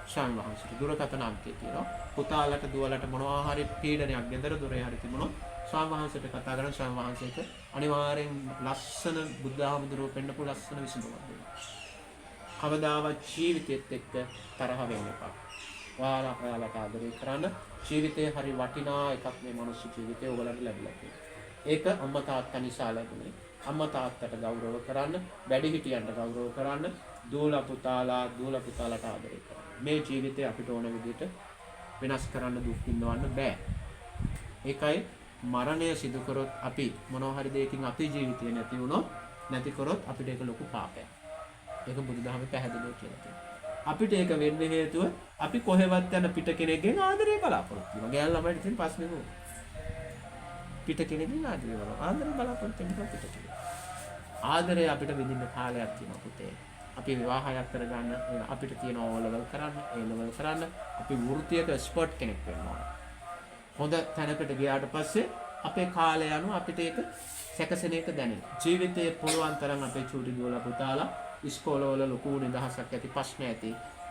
ශාන්වහන්සේට දුරකථන අංකය තියෙනවා. පුතාලට දුවලට මොනවා හරි පීඩනයක් ගෙදර දොරේ හරි තිබුණොත් ස්වාමීන් වහන්සේට කතා කරන ස්වාමීන් වහන්සේට අනිවාර්යෙන් ලස්සන බුද්ධාමුදුරුව පෙන්නපු ලස්සන විසඳුමක් දෙනවා. කවදාවත් ජීවිතෙත් එක්ක තරහ වෙන්න එපා. ඔයාලට ආදරය කරන්න. ජීවිතේ හරි වටිනා එකක් මේ මනුස්ස ජීවිතේ ඔයගලන්ට ලැබිලා තියෙනවා. ඒක අම්මා තාත්තා නිසා ලැබුණේ. අම්මා තාත්තට ගෞරව කරන්න, වැඩිහිටියන්ට ගෞරව කරන්න, දූල පුතාලාට ආදරය කරන්න. මේ ජීවිතේ අපිට ඕන විදිහට වෙනස් කරන්න දුක් විඳවන්න බෑ. ඒකයි මරණය සිදු කරොත් අපි මොනවා හරි දෙයකින් අපේ ජීවිතේ නැති කරොත් අපිට ඒක ලොකු පාපයක්. ඒක බුදුදහමේ පැහැදිලිව කියලා තියෙනවා. අපිට ඒක වෙන්න හේතුව අපි කොහෙවත් යන පිට කෙනෙක්ගෙන් ආදරය බලාපොරොත්තු වෙනවා. ගෑල් ළමයිට තියෙන ප්‍රශ්නේ නෝ. පිට කෙනෙක්ගෙන් ආදරය බලාපොරොත්තු වෙනවා පිට කෙනෙක්. ආදරය අපිට විඳින්න කාලයක් තියෙනවා පුතේ. අපි විවාහයක් කරගන්න අපිට තියෙන O level කරන්න, A level කරන්න, අපි වෘත්තියක එක්ස්පර්ට් කෙනෙක් වෙන්න ඕන. හොඳ තැනකට ගියාට පස්සේ අපේ කාලය යනවා අපිට ඒක සැකසෙන එක දැනෙනවා. ජීවිතයේ පුළුවන් තරම් අපේ චූටි දුවලා පුතාලා ඉස්කෝලවල ලොකු නිදහසක් ඇති ප්‍රශ්න ඇති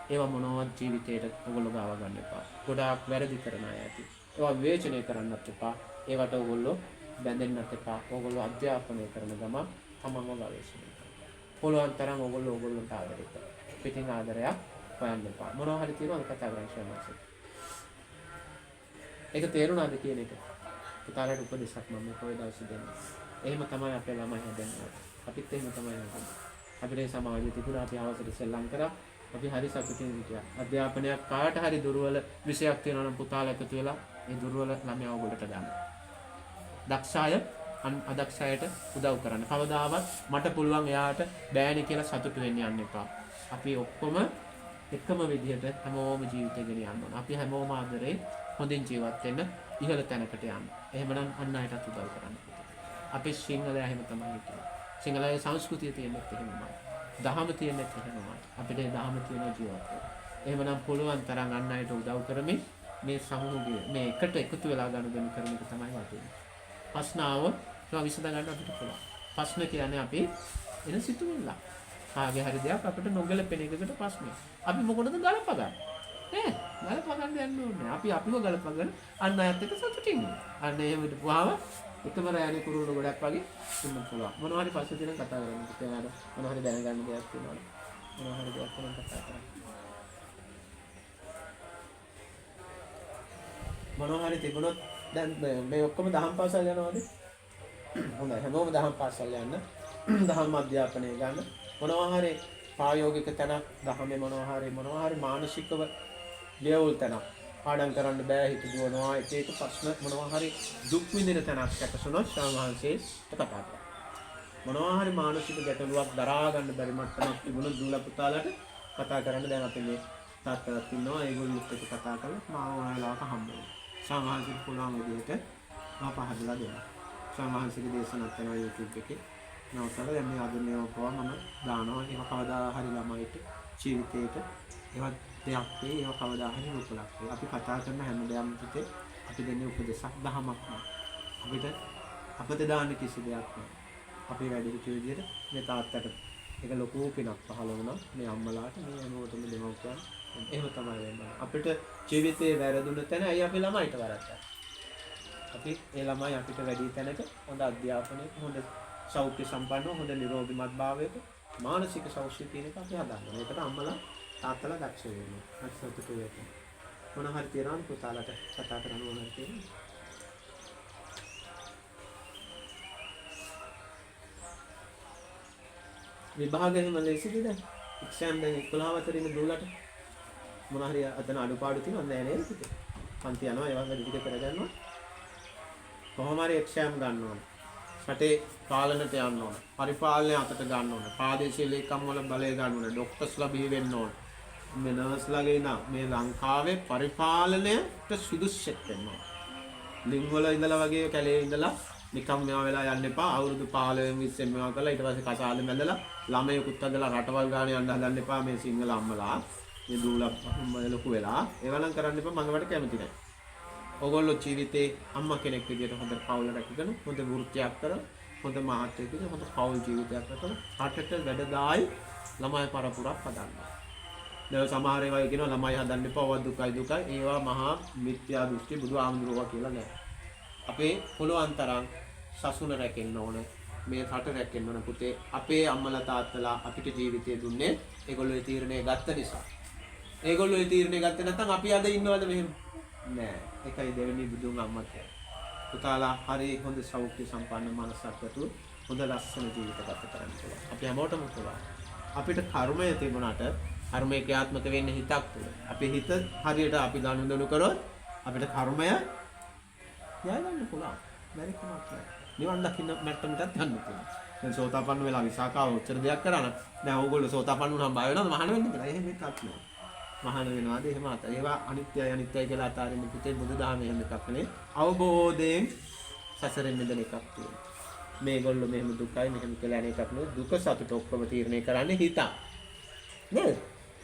ඒවා මොනවත් ජීවිතේට ඔයගොල්ලෝ ගාව ගන්න එපා. ගොඩාක් වැරදි කරන අය ඇති. ඒවා විවේචනය කරන්නත් එපා. ඒවට ඔයගොල්ලෝ බැඳෙන්නත් එපා. ඔයගොල්ලෝ අධ්‍යාපනය කරන ගමන් තමන්ව ගවේෂණය කරන්න. පුළුවන් තරම් ඔයගොල්ලන්ට ආදරය කරන්න. පිටින් ආදරයක් හොයන්න එපා. මොනවා හරි තියෙනවද කතා කරන්න ශාමසෙ. ඒක තේරුණාද කියන එක? පුතාලට උපදෙසක් මම කොයි දවසේ දෙන්නේ. එහෙම තමයි අපේ ළමයි හදන්නේ. අපිත් එහෙම තමයි හදන්නේ. අපේ සමාජයේ තිබුණ අපි අවසර සෙල්ලම් කරා. අපි හරි සතුටින් හිටියා. අධ්‍යාපනයක් කාට හරි දුර්වල විෂයක් තියෙනවා නම් පුතාලා එකතු වෙලා ඒ දුර්වල ළමයා ඔයගොල්ලන්ට ගන්න. දක්ෂය අදක්ෂයට උදව් කරන්න. කවදාවත් මට පුළුවන් එයාට බෑනේ කියලා සතුටු වෙන්න යන්න එපා. අපි ඔක්කොම එකම විදිහට හැමෝම ජීවිතය ගෙන යන්න ඕන. අපි හැමෝම ආදරේ හොඳින් ජීවත් වෙන්න ඉහළ තැනකට යන්න. එහෙමනම් අන් අයටත් උදව් කරන්න. අපි සිංහලයා එහෙම තමයි හිටියේ. සිංහලයේ සංස්කෘතිය තියෙන්නත් එහෙමයි. දහම තියෙන්නත් එහෙමයි. අපිට දහම තියෙන ජීවත් වෙන්න. එහෙමනම් පුළුවන් තරම් අන් අයට උදව් කරමින් මේ සමූහය මේ එකට එකතු වෙලා ගනුදෙනු කරන එක තමයි වටින්නේ. ප්‍රශ්නාව විසඳ ගන්න අපිට පුළුවන්. ප්‍රශ්න කියන්නේ අපි එන සිතුවිල්ල. කාගේ හරි දෙයක් අපිට නොගැලපෙන එකකට ප්‍රශ්නයක්. අපි මොකටද ගලපගන්නේ? ඈ ගලපගන්න යන්න ඕනේ. අපි අපිව ගලපගෙන අන් අයත් එක්ක සතුටින් ඉන්න. අන්න එහෙම හිටපුවාම එකම රැණි කුරුල්ල ගොඩක් වගේ ඉන්න පුළුවන්. මොනවා හරි පස්සේ දින කතා කරමු. ඒකට මොනවා හරි දැනගන්න දෙයක් තියෙනවා. මොනවා හරි දෙයක් කරන් කතා කරමු. මොනවා හරි තිබුණොත් දැන් මේ ඔක්කොම දහම් පාසල් යනවාද? හොඳයි හැමෝම දහම් පාසල් යන්න. දහම් අධ්‍යාපනය ගන්න. මොනවා හරි ප්‍රායෝගික තැනක් දහමේ මොනවා හරි මානසිකව ලෙවල් තැනක් පාඩම් කරන්න බෑ හිත දුවනවා එක ප්‍රශ්න මොනවා හරි දුක් විඳින තැනක් ඇතිසුනොත් ශාමහන්සේ කතා කරනවා. මොනවා හරි මානසික ගැටලුවක් දරා ගන්න බැරි මට්ටමක් තිබුණොත් දූල පුතාලට කතා කරන්න දැන් අපි මේ තාත්තලාත් ඉන්නවා ඒගොල්ලොත් එක්ක කතා කරලා මාව ඕන වෙලාවක හම්බ වෙනවා. ශාමහන්සේ පුළුවන් විදිහට මා පහදලා දෙනවා. ශාමහන්සේගේ දේශනාත් යනවා YouTube එකේ. නවසල දැන් මේ ආධුනිකව පවා මම දානවා ඒක කවදා හරි ළමයිට ජීවිතේට ඒවත් දෙයක් නේ ඒක කවදා හරි උපලක් වේ. අපි කතා කරන හැම දෙයක්ම පිටේ අපි දෙන්නේ උපදේශක් දහමක් නේ. අපිට අපිට දාන්න කිසි දෙයක් නෑ. අපි වැඩි හිටිය විදිහට මේ තාත්තට ඒක ලොකු පිනක් පහළ වුණා මේ අම්මලාට මේ හැමෝටම දෙමව්පියන් එහෙම තමයි වෙන්නේ. අපිට ජීවිතේ වැරදුන තැන අය අපේ ළමයිට වරද්දා. අපි ඒ ළමයි අපිට වැඩි තැනක හොඳ අධ්‍යාපනයක හොඳ සෞඛ්‍ය සම්පන්න හොඳ නිරෝගීමත් භාවයක මානසික සෞඛ්‍ය තියෙන එක අපි හදන්න. ඒකට අම්මලා තාත්තලා දක්ෂ වෙනවා. අත්සතුට වෙන්න. මොන හරි තියනවා පුතාලට කතා කරන්න ඕන තියෙනවා. විභාගෙම ලේසිද දැන්? එක්සෑම් දැන් 11 වතරින් දුවලට මොන හරි අතන අඩුපාඩු තියෙනවද නේද පුතේ? පන්ති යනවා ඒවා වැඩි ටික කරගන්නවා. කොහොම හරි එක්සෑම් ගන්න ඕනේ. රටේ පාලනයට යන්න ඕන. පරිපාලනය අතට ගන්න ඕන. ප්‍රාදේශීය ලේකම් වල බලය ගන්න ඕන. ડોක්ටර්ස්ලා බිහි වෙන්න ඕන. මේ නර්ස්ලාගේ නම් මේ ලංකාවේ පරිපාලනයට සුදුස්සෙක් වෙන්න ඕන. ලිංග වල ඉඳලා වගේ කැලේ ඉඳලා නිකම් මේවා වෙලා යන්න එපා. අවුරුදු 15 20 මේවා කරලා ඊට පස්සේ කසාදෙ මැදලා ළමයෙකුත් හදලා රටවල් ගානේ යන්න හදන්න එපා මේ සිංහල අම්මලා. මේ දූලා ලොකු වෙලා ඒවා නම් කරන්න එපා මම වට කැමති නැහැ. ඔයගොල්ලෝ ජීවිතේ අම්මා කෙනෙක් විදියට හොඳ පවුල රැකගෙන හොඳ වෘත්තියක් කරලා හොඳ මහත්යෙක් විදියට හොඳ පවුල් ජීවිතයක් කරලා රටට වැඩදායි ළමයි පරපුරක් හදන්න. දැන් සමහර ඒවා කියනවා ළමයි හදන්න එපා දුකයි. ඒවා මහා මිත්‍යා දෘෂ්ටි බුදු ආමඳුරවා කියලා නෑ. අපේ පුළුවන් තරම් සසුන රැකෙන්න ඕන. මේ රට රැකෙන්න ඕන පුතේ. අපේ අම්මලා තාත්තලා අපිට ජීවිතය දුන්නේ ඒගොල්ලෝ ඒ තීරණය ගත්ත නිසා. ඒගොල්ලෝ ඒ තීරණය ගත්තේ නැත්නම් අපි අද ඉන්නවද මෙහෙම? නෑ. ඒකයි දෙවෙනි බුදුන් අම්මා කියන්නේ. පුතාලා හරි හොඳ සෞඛ්‍ය සම්පන්න මනසක් ඇතුව හොඳ ලස්සන ජීවිත ගත කරන්න පුළුවන්. අපි හැමෝටම පුළුවන්. අපිට කර්මය තිබුණාට කර්මය ක්‍රියාත්මක වෙන්නේ හිතක් තුළ. අපේ හිත හරියට අපි ගනුදෙනු කරොත් අපිට කර්මය යන්න පුළුවන්. බැරි කමක් නැහැ. නිවන් දකින්න මට්ටමටත් යන්න පුළුවන්. දැන් සෝතාපන්න වෙලා විසාකාව උත්තර දෙයක් කරා නම් දැන් ඕගොල්ලෝ සෝතාපන්න වුණාම බය වෙනවද මහාන වෙන්න කියලා? එහෙම එකක් නෑ. මහාන වෙනවාද එහෙම අත. ඒවා අනිත්‍යයි අනිත්‍යයි කියලා අතාරින්න පුතේ බුදුදහමේ එහෙම එකක් නේ. අවබෝධයෙන් සසරෙන් මිදෙන එකක් තියෙනවා. මේගොල්ලෝ මෙහෙම දුකයි මෙහෙම කියලා අනේකක් නෙවෙයි. දුක සතුට ඔක්කොම තීරණය කරන්නේ හිත. නේද?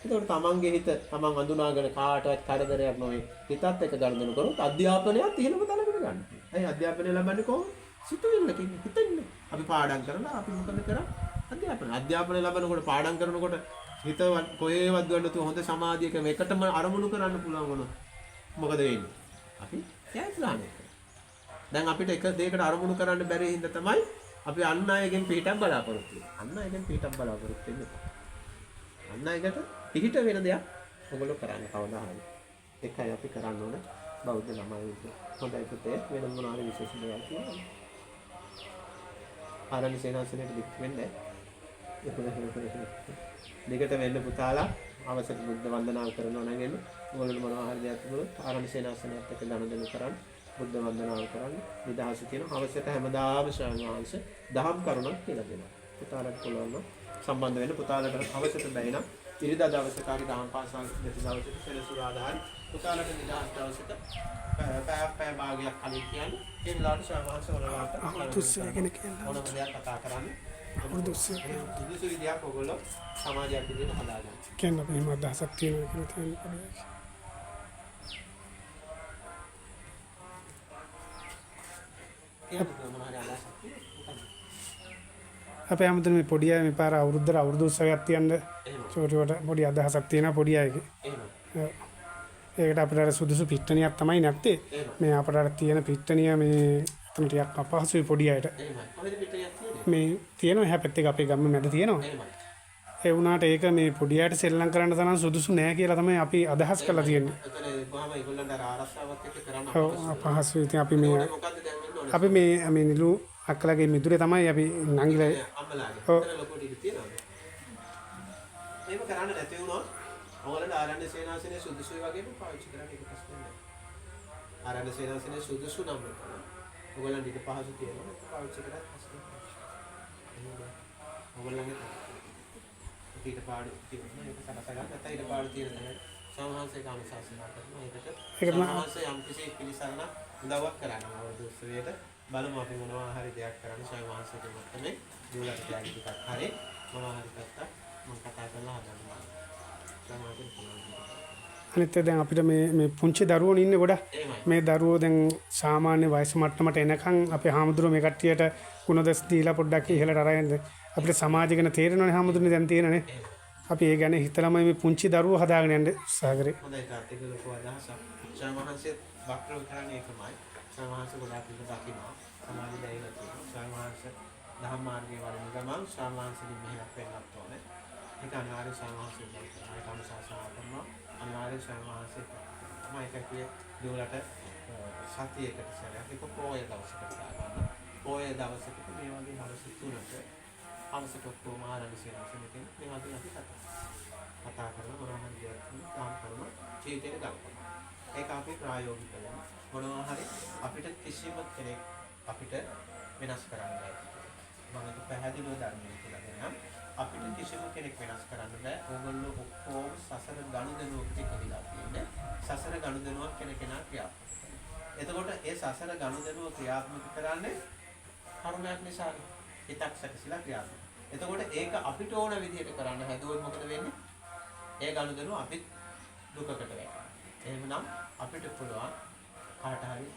ඒකට තමන්ගේ හිත තමන් අඳුනාගෙන කාටවත් කරදරයක් නොවේ. හිතත් එක්ක ගනුදෙනු කරොත් අධ්‍යාපනයත් ඉහළම තලකට ගන්න. ඇයි අධ්‍යාපනය ලබන්නේ කොහොමද? සිතුවිල්ලකින් හිතින්න. අපි පාඩම් කරලා අපි මොකද කරන්නේ? අධ්‍යාපනය ලබනකොට පාඩම් කරනකොට හිත කොහේවත් ගන්න තු හොඳ සමාධියක එකටම අරමුණු කරන්න පුළුවන් වුණොත් මොකද වෙන්නේ? අපි ත්‍යාගාන එක. දැන් අපිට එක දෙයකට අරමුණු කරන්න බැරි හින්දා තමයි අපි අන් අයගෙන් පිටක් බලාපොරොත්තු වෙන්නේ. අන් අයගෙන් පිටක් බලාපොරොත්තු වෙන්නේ. අන් අයකට පිට වෙන දෙයක් ඔයගොල්ලෝ කරන්නේ කවදා හරි. ඒකයි අපි කරන්න ඕන බෞද්ධ ළමයි විදිහට. හොඳයි පුතේ වෙන මොනවාරි විශේෂ දෙයක් තියෙනවද? ආරණ්‍ය සේනාසනයට දික් වෙන්නේ. දෙකට වෙන්න පුතාලා අවසර බුද්ධ වන්දනාව කරනවා නම් එන්න. ඔයගොල්ලෝ මොනවා හරි දෙයක් තිබුණොත් ආරණ්‍ය සේනාසනයත් එක්ක ගනුදෙනු කරන්න. බුද්ධ වන්දනාව කරන්න. නිදහස තියෙන අවශ්‍යත හැමදාම ශ්‍රාවණාංශ දහම් කරුණක් කියලා දෙනවා. පුතාලට පුළුවන් නම් සම්බන්ධ වෙන්න. පුතාලට අවශ්‍යත බැයි නම් ඉරිදා දවසේ කාරි දහම් පාසල් දෙක දවසට සෙනසුරාදා හරි පුතාලට නිදහස් දවසට පැය භාගයක් කලින් කියන්නේ ඒ වෙලාවට ශ්‍රාවණාංශ වලට දුස්සගෙන කියලා ඕනම දෙයක් කතා කරන්නේ. දුස්සගෙන සුදුසු විදියක් ඔයගොල්ලෝ සමාජයක් විදිහට හදාගන්න. කියන්න බෑ මම අදහසක් තියෙනවා කියලා තියෙනවා. අපේ 아무튼 මේ පොඩි අය මේ පාර අවුරුදු උත්සවයක් තියන්න චෝටිවට පොඩි අදහසක් තියෙනවා පොඩි අයගේ. ඒකට අපිට අර සුදුසු පිට්ටනියක් තමයි නැත්තේ. මේ අපිට අර තියෙන පිට්ටනිය මේ එතන ටිකක් අපහසුයි පොඩි අයට. මේ තියෙනවා එහා පැත්තේ අපේ ගම්මේ මැද තියෙනවා. ඒ වුණාට ඒක මේ පොඩි අයට සෙල්ලම් කරන්න තරම් සුදුසු නෑ කියලා තමයි අපි අදහස් කරලා තියෙන්නේ. කොහොම ඒගොල්ලන්ට ආරක්ෂාවත් එක්ක කරන්න අපහසුයි. ඉතින් අපි මේ නිලු අක්කලගේ මිදුරේ තමයි අපි නංගිලා අම්මලාගේ ලොකු ටික තියෙනවා. මේක කරන්න නැති වුණොත් ඔයාලට ආරණ්‍ය සේනාසනේ සුදුසුයි වගේම පාවිච්චි කරන්න එක ප්‍රශ්නයක් නෑ. ආරණ්‍ය සේනාසනේ සුදුසු නම් ඔයාලන්ට ඊට පහසු තියෙනවා පාවිච්චි කරලා ප්‍රශ්නයක් නෑ. ඔයාලන්ගේ ඊට පාඩු තියෙනවා ඒක සකසා ගන්න නැත්නම් ඊට පාඩු තියෙන දේ සමාජයේ කාමසාසනා කරනවා. ඒකට සමාජයේ යම් කිසි පිළිසරණ උදව්වක් කරනවා. අවුරුදු උත්සවයට බලමු අපි මොනවා හරි දෙයක් කරන්න සමාජයේ මට්ටමේ දියුලක් තියාගෙන ටිකක් හරි මොනවා හරි කරලා මම කතා කරලා හදන්න. අනිත් දැන් අපිට මේ පුංචි දරුවෝ ඉන්නේ ගොඩක්. මේ දරුවෝ දැන් සාමාන්‍ය වයස මට්ටමට එනකන් අපේ හාමුදුරුවෝ මේ කට්ටියට ගුණදස් දීලා පොඩ්ඩක් ඉහළට අරගෙන අපිට සමාජය ගැන තේරෙනවනේ හාමුදුරුවනේ දැන් තියෙනනේ. අපි ඒ ගැන හිතලාම මේ පුංචි දරුවෝ හදාගෙන යන්න උත්සාහ කරේ. හොඳයි තාත්තේ ලොකු අදහසක්. සමාජයේ වක්‍රව කරන්නේ ඒකමයි. සමාජයේ ගොඩාක් විදිහට දකිනවා. සමාජය දැයිලා තියෙනවා. සමාජයේ දහම් මාර්ගයේ වඩන ගමන් සමාජයේ මෙහෙයක් වෙන්නත් ඕනේ. ඒක අනිවාර්ය සමාජයේ බලනවා. ඒක අනුශාසනා කරනවා. අනිවාර්ය සමාජයේ තමයි ඒකේ දුවලට සතියකට සැරයක් ඒක පොයේ දවසකට ගන්න. පොයේ දවසකට මේ වගේ හරස් තුනට අවශ්‍ය කොහොම ආරම්භ සේනාසනෙකින් මේ වගේ අපි කතා කරලා මොනවා හරි දෙයක් තාම කරන ජීවිතේට ගන්නවා. ඒක අපි ප්‍රායෝගිකව මොනවා හරි අපිට කිසිම කෙනෙක් අපිට වෙනස් කරන්න බෑ. මම ඒක පැහැදිලිව දන්නේ කියලා දෙන්නම්. අපිට කිසිම කෙනෙක් වෙනස් කරන්න බෑ. ඕගොල්ලෝ ඔක්කොම සසර ගනුදෙනුවකට කියලා තියෙන්නේ. සසර ගනුදෙනුවක් කෙනෙකුට ක්‍රියාත්මක කරනවා. එතකොට ඒ සසර ගනුදෙනුව ක්‍රියාත්මක කරන්නේ කර්මයක් නිසා. හිතක් සැකසීලා ක්‍රියාත්මක. එතකොට ඒක අපිට ඕන විදිහට කරන්න හැදුවොත් මොකද වෙන්නේ? ඒ ගනුදෙනුව අපිට දුකකට වැටෙනවා. එහෙමනම් අපිට පුළුවන් කාට හරි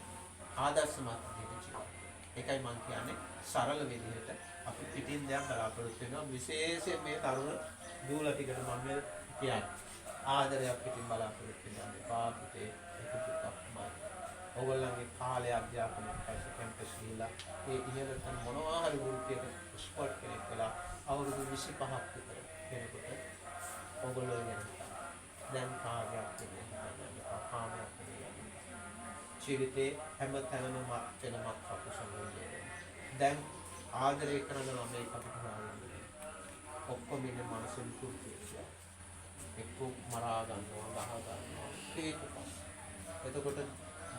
ආදර්ශමත් විදිහට ජීවත් වෙන්න. ඒකයි මම කියන්නේ සරල විදිහට අපි පිටින් දෙයක් බලාපොරොත්තු වෙනවා. විශේෂයෙන් මේ තරුණ දූලා ටිකට මම කියන්නේ ආදරයක් පිටින් බලාපොරොත්තු වෙනවා. පාපිතේ ඒක දුකක්මයි. ඕගොල්ලන්ගේ කාලය අධ්‍යාපනය පස්සේ කැම්පස් ගිහිලා ඒ ඉහළ තන මොනවා හරි වෘත්තියක ස්පෝට් කෙනෙක් වෙලා අවුරුදු 25ක් විතර කෙනෙකුට ඕගොල්ලෝ ඉගෙන දැන් කාර්යයක් තියෙනවා කාමයක් තියෙනවා ජීවිතේ හැම තැනම මත් වෙනමත් අපසමෝලේ දැන් ආදරය කරන ළමයි අපිට හොයාගන්න ඔක්කොම ඉන්නේ මානසික කුරුතිය එක්ක මරා ගන්නවා ගහ ගන්නවා ඒක එතකොට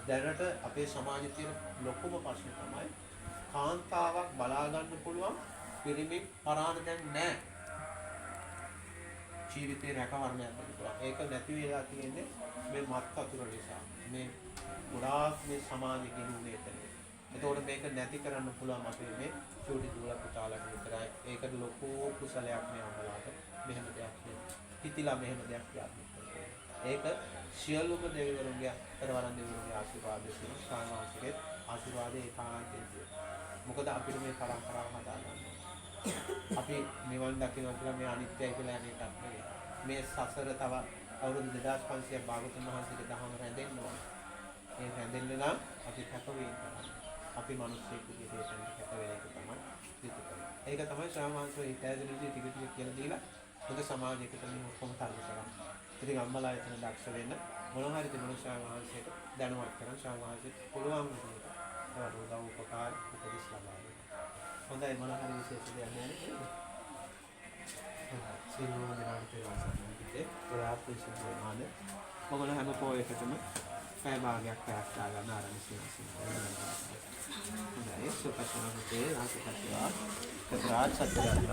දැනට අපේ සමාජයේ තියෙන ලොකුම ප්‍රශ්නේ තමයි කාන්තාවක් බලා ගන්න පුළුවන් පිරිමි පරාණ දැන් නැහැ. ජීවිතේ රැකවරණයක් තිබුණා. ඒක නැති වෙලා තියෙන්නේ මේ මත් වතුර නිසා. මේ ගොඩාක් මේ සමාජයේ ගිනුනේ එතන. එතකොට මේක නැති කරන්න පුළුවන් අපේ මේ චූටි දුල පුතාලට විතරයි. ඒකට ලොකු කුසලයක් මේ අම්මලාට මෙහෙම දෙයක් හිතිලා මෙහෙම දෙයක් කියන්නේ. ඒක සියලුම දෙවිවරුන්ගේ පෙරවරන් දෙවිවරුන්ගේ ආශිර්වාදය තියෙන සාමාජිකේ ආශිර්වාදයේ ඒකාන්තයෙන් තියෙනවා. මොකද අපිට මේ පරම්පරාව හදාගන්න. අපි නිවන් දකින්න කියලා මේ අනිත්‍යයි කියලා යන එකක් නෙවෙයි. මේ සසර තව අවුරුදු 2500ක් භාගතුන් වහන්සේගේ දහම රැඳෙන්න ඕන. ඒ රැඳෙන්න නම් අපි කැප වෙන්න ඕන. අපි මිනිස්සෙක් විදිහට කැප වෙන එක තමයි යුතුයකම. ඒක තමයි ශ්‍රාවකයන්ගේ ඉතිහාසයේ ටික ටික කියලා දීලා හොඳ සමාජයකට මේ ඔක්කොම තරඟ කරන්නේ. ඉතින් අම්මලා එතන දක්ෂ වෙන්න මොනවා හරි තිබුණ ශ්‍රාවකයන්ට දැනුවත් කරන් ශ්‍රාවකයන්ට පුළුවන් විදිහට ඒවට උදව් උපකාර උපදෙස් ලබා දෙන්න. හොඳයි මොනවා හරි විශේෂ දෙයක් නැහැ නේද? සිනෝම දෙනාට තේරෙන්නේ ගොඩාක් විශේෂ වෙනවාද? ඔයගොල්ලෝ හැම පොයකටම පැය භාගයක් පැයක් ගන්න ආරම්භ කරනවා. හොඳයි සුපසනෝතේ ආසකතිවා කතරාත් සත්‍යයන්ට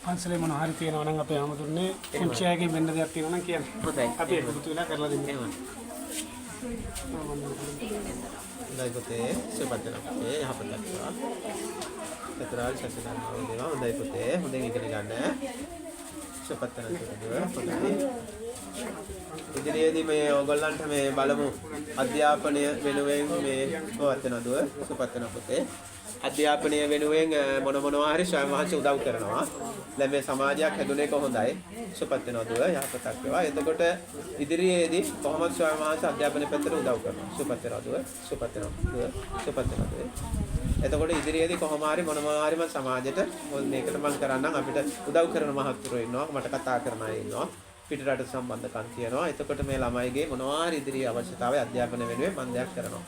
පන්සලේ මොනවා හරි තියෙනවා නම් අපේ ආමතුරුනේ කුංචයකින් වෙන්න දෙයක් තියෙනවා නම් කියන්න. හොඳයි. අපි ඒක පුතු වෙලා කරලා දෙන්න. හොඳයි පුතේ සුපසනෝතේ යහපතක්වා කතරාත් සත්‍යයන්ට දේවා හොඳයි පුතේ හොඳින් ඉගෙන ගන්න. සුපසනෝතේ හොඳයි. ඉදිරියේදී මේ ඕගොල්ලන්ට මේ බලමු අධ්‍යාපනය වෙනුවෙන් මේ පවත්වනදුව සුපත්වන පුතේ අධ්‍යාපනය වෙනුවෙන් මොනවා හරි ස්වයං වහන්සේ උදව් කරනවා. දැන් මේ සමාජයක් හැදුනේ කොහොඳයි සුපත්වනදුව යහපතක් වේවා. එතකොට ඉදිරියේදී කොහොමද ස්වයං වහන්සේ අධ්‍යාපනය පැත්තට උදව් කරනවා සුපත්වනදුව. එතකොට ඉදිරියේදී කොහොම හරි මොනවා හරි මම සමාජයට මේකට මම කරන්නම් අපිට උදව් කරන මහත්තුරු ඉන්නවා මට කතා කරන අය ඉන්නවා. පිටරට සම්බන්ධකම් තියෙනවා. එතකොට මේ ළමයිගේ මොනවා හරි ඉදිරි අවශ්‍යතාවය අධ්‍යාපනය වෙනුවෙන් මම දෙයක් කරනවා.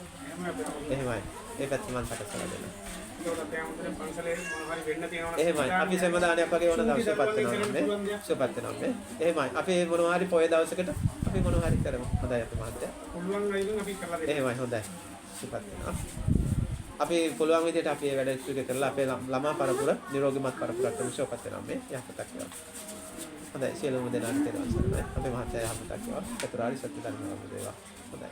එහෙමයි. ඒ පැත්ත මම සකසලා දෙනවා. ඒකට අපේ ආමතුරුනේ පන්සලේ මොනවා හරි වෙන්න තියෙනවා නම් එහෙමයි. අපි සෙමදානයක් වගේ ඕන දවසක් පත් වෙනවා. එහෙමයි. අපි මොනවා හරි පොය දවසකට අපි මොනවා හරි කරමු. හොඳයි අපේ මහත්තයා. පුළුවන් අයින් අපි කරලා දෙන්න. එහෙමයි හොඳයි. සුපත් වෙනවා. අපි පුළුවන් විදිහට අපි මේ වැඩ ටික කරලා අපේ ළමා පරපුර නිරෝගීමත් පරපුරක් සුවපත් වෙනවා මේ යහපතක් වෙනවා. හොඳයි සියලුම දෙනාට තෙරුවන් සරණයි. අපේ මහත්තයා යහපතක් වේවා. චතුරාර්ය සත්‍ය ධර්මය අවබෝධ වේවා. හොඳයි.